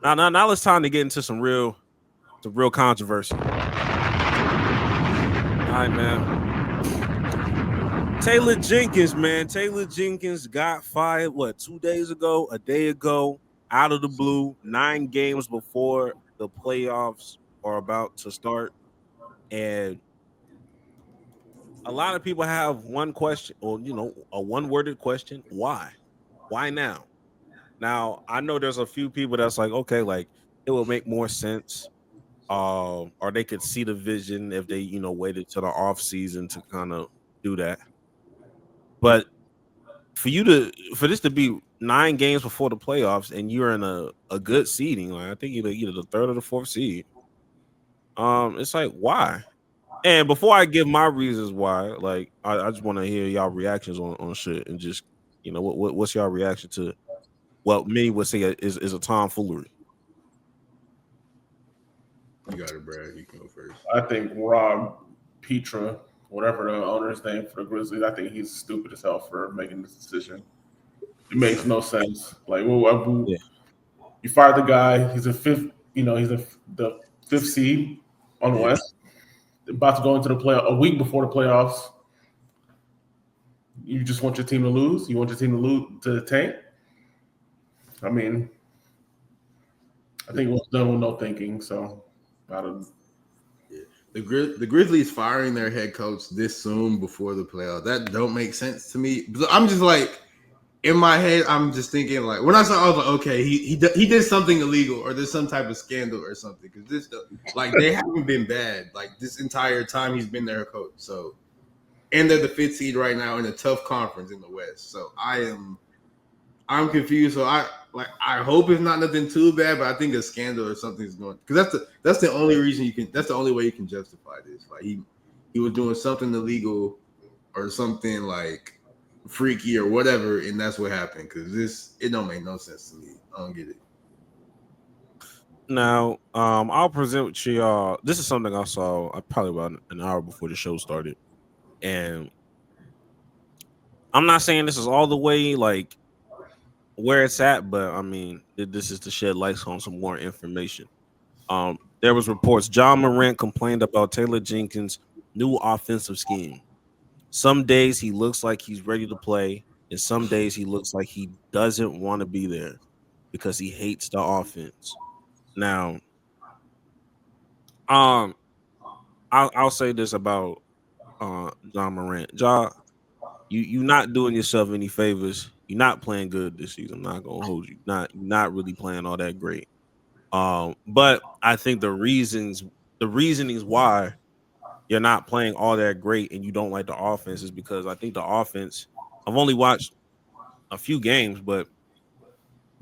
Now it's time to get into some real controversy. All right, man. Taylor Jenkins, man. Taylor Jenkins got fired, what, 2 days ago, a day ago, out of the blue, 9 games before the playoffs are about to start. And a lot of people have one question, or, a one-worded question. Why? Why now? Now, I know there's a few people that's like, okay, like, it would make more sense. Or they could see the vision if they, waited till the off season to kind of do that. But for this to be 9 games before the playoffs and you're in a good seeding, like I think either the third or the fourth seed, it's like, why? And before I give my reasons why, like I just want to hear y'all reactions on shit and just what's y'all reaction to what many would say is a tomfoolery. You got it, Brad. You can go first. I think Rob Petra, whatever the owner's name for the Grizzlies, I think he's stupid as hell for making this decision. It makes no sense. Like, Yeah. you fired the guy. He's a fifth. The fifth seed on the Yeah. West. About to go into the play a week before the playoffs. You just want your team to lose. You want your team to lose to tank. I mean, I think it was done with no thinking. So, I don't. The Grizzlies firing their head coach this soon before the playoffs, that don't make sense to me. I'm just like, in my head, I'm just thinking like, when I saw, I was like, okay, he did something illegal or there's some type of scandal or something, because this, like, they haven't been bad like this entire time he's been their coach. So, and they're the fifth seed right now in a tough conference in the West. So I'm confused. So I hope it's not nothing too bad, but I think a scandal or something is going, because that's the only reason that's the only way you can justify this. Like he was doing something illegal or something like freaky or whatever, and that's what happened. Because it don't make no sense to me. I don't get it. Now, I'll present to y'all. This is something I saw probably about an hour before the show started, and I'm not saying this is all the way like where it's at, but I mean, this is to shed light on some more information. There was reports John Morant complained about Taylor Jenkins' new offensive scheme. Some days he looks like he's ready to play, and some days he looks like he doesn't want to be there because he hates the offense. Now, um, I'll say this about John Morant. John, you not doing yourself any favors. You're not playing good this season. I'm not gonna hold you. You're not really playing all that great. But I think the reasonings why you're not playing all that great and you don't like the offense is because I think the offense. I've only watched a few games, but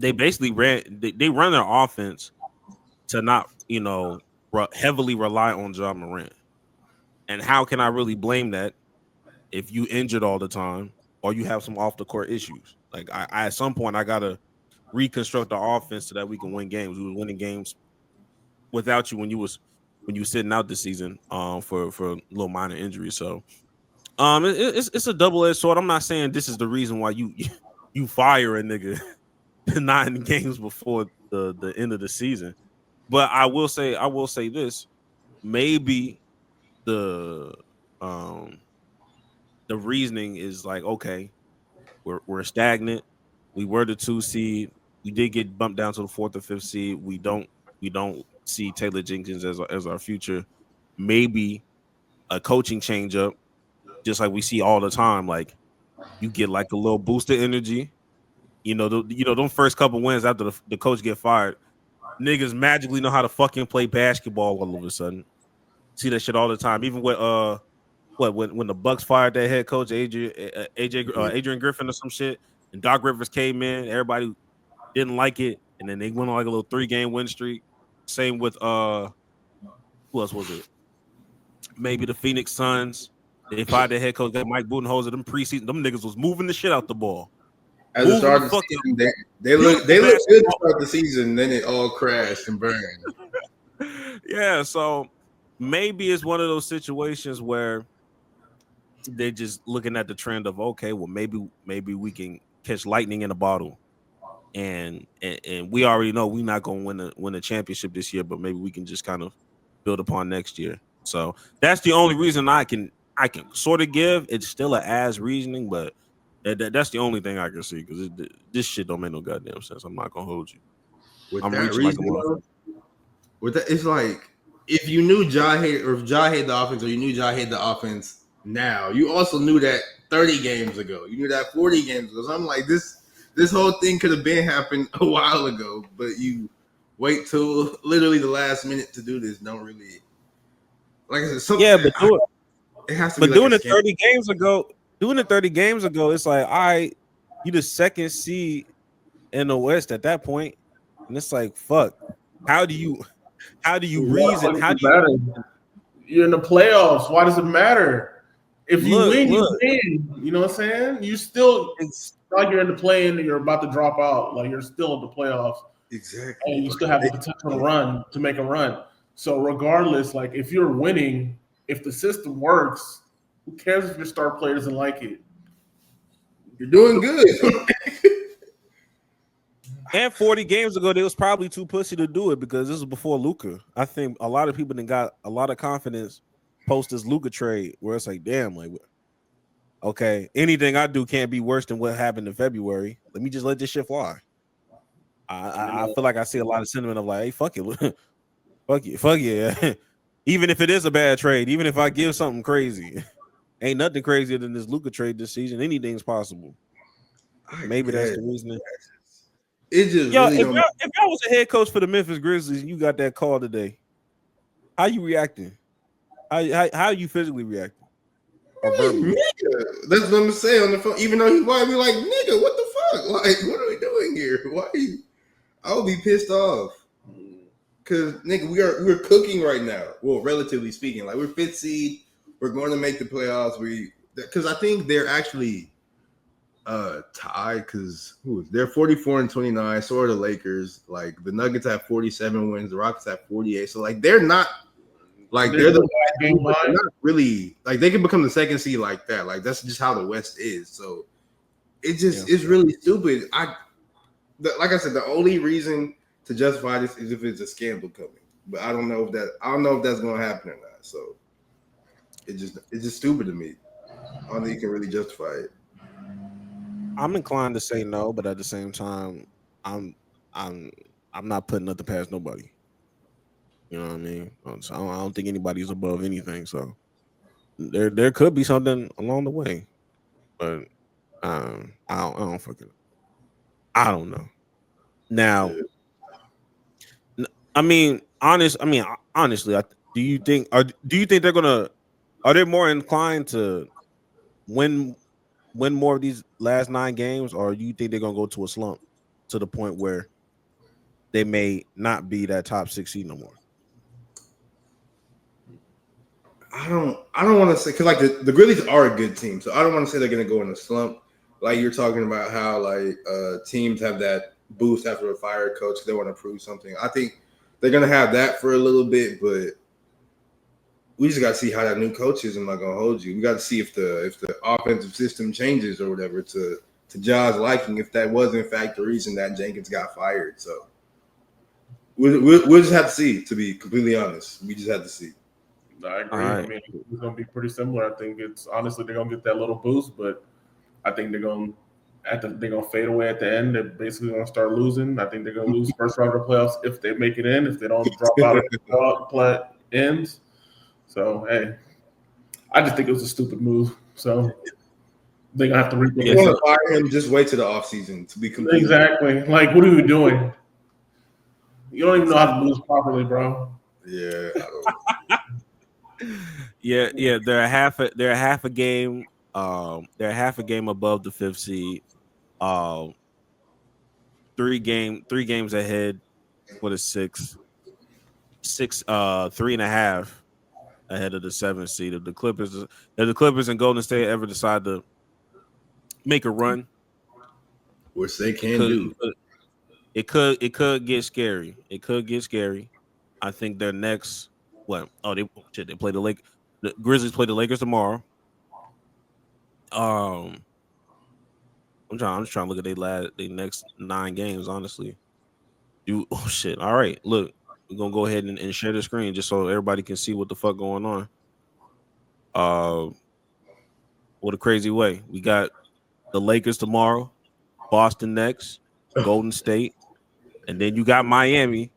they basically they run their offense to not heavily rely on John Morant. And how can I really blame that if you injured all the time or you have some off the court issues? Like I at some point I gotta reconstruct the offense so that we can win games. We were winning games without you when you were sitting out this season for a little minor injury. So it's a double-edged sword. I'm not saying this is the reason why you fire a nigga 9 games before the end of the season. But I will say this. Maybe the reasoning is like, okay, we're stagnant. We were the 2 seed. We did get bumped down to the 4th or 5th seed. We don't see Taylor Jenkins as our future. Maybe a coaching change up, just like we see all the time. Like you get like a little boost of energy. Them first couple wins after the coach get fired, niggas magically know how to fucking play basketball all of a sudden. See that shit all the time. Even with when the Bucks fired their head coach Adrian Griffin or some shit, and Doc Rivers came in, everybody didn't like it, and then they went on like a little 3-game win streak. Same with who else was it? Maybe the Phoenix Suns. They fired their head coach, got Mike Budenholzer. Them preseason, them niggas was moving the shit out the ball. As a start of the season, they look good to start the season, then it all crashed and burned. Yeah, so maybe it's one of those situations where they just looking at the trend of, okay, well maybe we can catch lightning in a bottle. and we already know we're not going to win a championship this year, but maybe we can just kind of build upon next year. So that's the only reason I can sort of give. It's still a as reasoning, but that's the only thing I can see because this shit don't make no goddamn sense. I'm not gonna hold you. With I'm that reaching like a reason, motherfucker. with that, it's like if you knew Ja hated, or if Ja hated the offense, or you knew Ja hated the offense now, you also knew that 30 games ago. You knew that 40 games ago. So I'm like, this whole thing could have been happened a while ago, but you wait till literally the last minute to do this. Don't really, like I said, something. Yeah, but it has to be but like doing a it scam. 30 games ago, it's like, all right, you the second seed in the West at that point, and it's like, fuck. How do you reason? How do you matter? You're in the playoffs. Why does it matter? If you look? win, you win. You know what I'm saying? You still It's like you're in the play-in and you're about to drop out. Like you're still in the playoffs. Exactly. And you still have the potential to make a run. So regardless, like if you're winning, if the system works, who cares if your star player doesn't like it? You're doing good. and 40 games ago, they was probably too pussy to do it because this was before Luka. I think a lot of people then got a lot of confidence post this Luka trade where it's like, damn, like, okay, anything I do can't be worse than what happened in February. Let me just let this shit fly. I feel like I see a lot of sentiment of like, hey, fuck it, fuck yeah. Even if it is a bad trade, even if I give something crazy, ain't nothing crazier than this Luka trade this season. Anything's possible. Maybe that's the reason. It just Yo, really don't. if y'all was a head coach for the Memphis Grizzlies and you got that call today, how you reacting? How you physically reacting? Or verbally? Nigga, that's what I'm saying on the phone. Even though he might be like, nigga, what the fuck? Like, what are we doing here? Why are you? I would be pissed off. Cause nigga, we're cooking right now. Well, relatively speaking, like we're fifth seed. We're going to make the playoffs. Because I think they're actually tied. Because they're 44-29. So are the Lakers. Like the Nuggets have 47 wins. The Rockets have 48. So like they're not like they're the game, but they're not really like they can become the second seed like that. Like that's just how the West is. So it just is really stupid. Like I said, the only reason to justify this is if it's a scandal coming. But I don't know if that's gonna happen or not. So it's just stupid to me. I don't think you can really justify it. I'm inclined to say no, but at the same time, I'm I'm not putting nothing past nobody. You know what I mean? So I don't think anybody's above anything. So there could be something along the way, but I don't fucking I don't know. Now, I mean, honestly, do you think they're gonna are they more inclined to win more of these last 9 games, or do you think they're gonna go to a slump to the point where they may not be that top 6 seed no more? I don't want to say because like the Grizzlies are a good team, so I don't want to say they're gonna go in a slump. Like you're talking about how like teams have that boost after a fire coach, they want to prove something. I think they're gonna have that for a little bit, but we just got to see how that new coach is. I'm not gonna hold you. We got to see if the offensive system changes or whatever to Ja's liking. If that was in fact the reason that Jenkins got fired, so we'll just have to see. To be completely honest, we just have to see. I agree. Right. I mean, it's going to be pretty similar. I think it's honestly they're going to get that little boost, but I think they're going to fade away at the end. They're basically going to start losing. I think they're going to lose first round of playoffs if they make it in. If they don't drop out of the play ends. So hey, I just think it was a stupid move. So they're gonna have to reap. If you want to fire him, just wait to the offseason to be complete. Exactly. Like, what are you doing? You don't even know how to lose properly, bro. Yeah. Yeah. They're half a game. They're half a game above the 5th seed. 3 games ahead for the 6, 3.5 ahead of the 7th seed. If the Clippers and Golden State ever decide to make a run, which they can do, it could get scary. It could get scary. I think their next they play the Grizzlies play the Lakers tomorrow. I'm just trying to look at their next 9 games. Honestly, oh shit. All right, look, we're gonna go ahead and share the screen just so everybody can see what the fuck going on. What a crazy way. We got the Lakers tomorrow, Boston next, Golden State, and then you got Miami,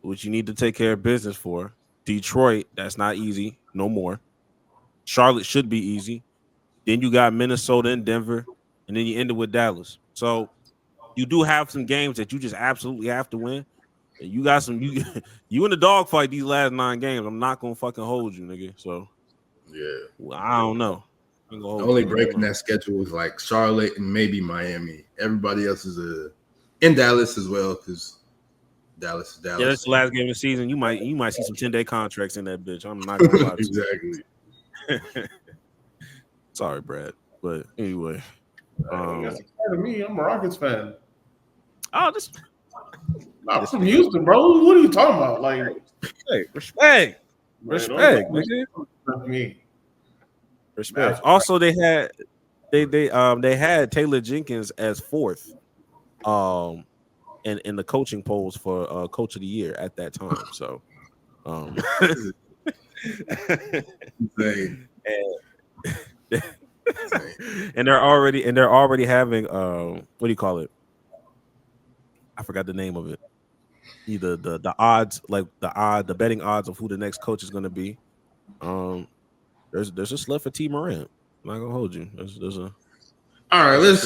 which you need to take care of business for. Detroit, that's not easy no more. Charlotte should be easy. Then you got Minnesota and Denver, and then you end it with Dallas. So you do have some games that you just absolutely have to win. And you got some you in the dogfight these last 9 games. I'm not gonna fucking hold you, nigga. So yeah, I don't know. The only break in that schedule is like Charlotte and maybe Miami. Everybody else is in Dallas as well because Dallas is Dallas. Yeah, that's the last game of the season. You might see some 10-day contracts in that bitch. I'm not gonna lie to exactly. you. Sorry, Brad, but anyway. That's exciting to me. I'm a Rockets fan. Oh, I'm from Houston, bro. What are you talking about? Like, respect. Man, Me. Respect. Also, they had Taylor Jenkins as 4th, in the coaching polls for coach of the year at that time. So, and they're already having what do you call it? I forgot the name of it. Either the odds, like the betting odds of who the next coach is going to be. There's a slip for T. Morant. I'm not gonna hold you. There's a. All right, let's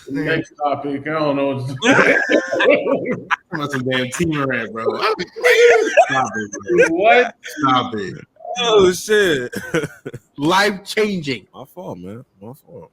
next topic. I don't know. I'm about some damn T. Morant, bro. Stop it, bro. What? Stop it. Oh shit! Life changing. My fault, man. My fault.